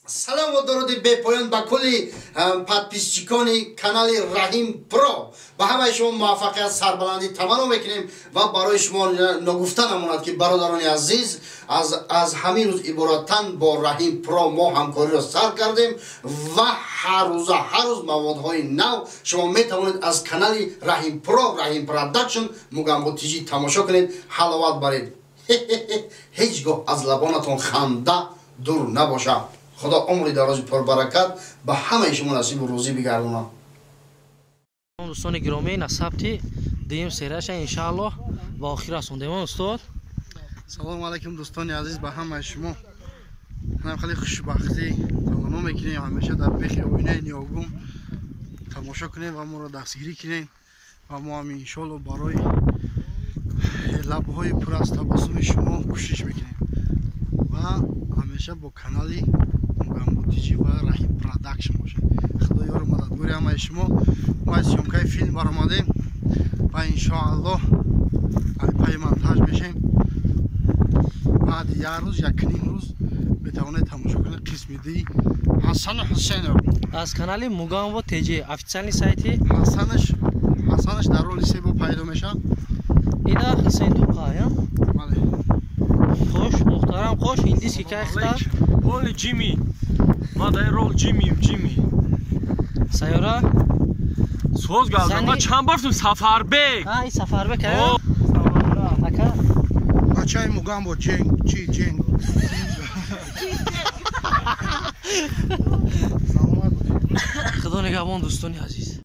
салом ва дароди бепоён ба кулли подписчикони канали Rahim Pro ба ҳамаи шумо муваффақият сарбаландӣ таманно мекунем ва барои шумо нагуфта намонад ки бародарони азиз аз ҳамин рӯз ибораттан бо Rahim Pro мо ҳамкориро сар кардем ва ҳар рӯз маводҳои нав шумо метавонед аз канали Rahim Pro Rahim Production мугамботиҷӣ тамошо кунед, ҳаловат баред. ҳеҷ гоҳ аз лабонатон ханда дур набошад. خدا عمری دراز پر برکت به همه شما نصیب و روزی بگردونه. دوستان گرامی نصبتی دیم سریش ان شاء الله و آخر رسوندیم استاد. سلام علیکم دوستان عزیز به همه شما. من خیلی خوشبختی تمام میکنیم همیشه در بخیر وینه نیاگم تماشا کنیم و ما رو دستگیری کنیم و ما هم ان شاء الله برای لبهای پر از تبسم شما کوشش میکنیم و همیشه با کانالی مگامبوتیجی و Rahim Production باشه. خدا یار مددگاری همه شما. ما از شمکای فیلم برآمدیم و ان شاء الله پای مونتاژ میشیم. بعد یک روز یک نیم روز بتوانید تماشا کنید قسم دی حسن حسین رو از کانال مگامبوتیجی افیشیالی سایتی حسنش در رول سیبو پیدا میشه. اینا حسین توقایا بله. خوش محترم خوش ایندیس کی کاختا Only Jimmy. Mother roll Jimmy. سیارا سوز گازم ما چند بار تو سفربک. ها این سفربک ها اکا بچهای مگامبو جنگ خدا نگهبان دوستان عزیز.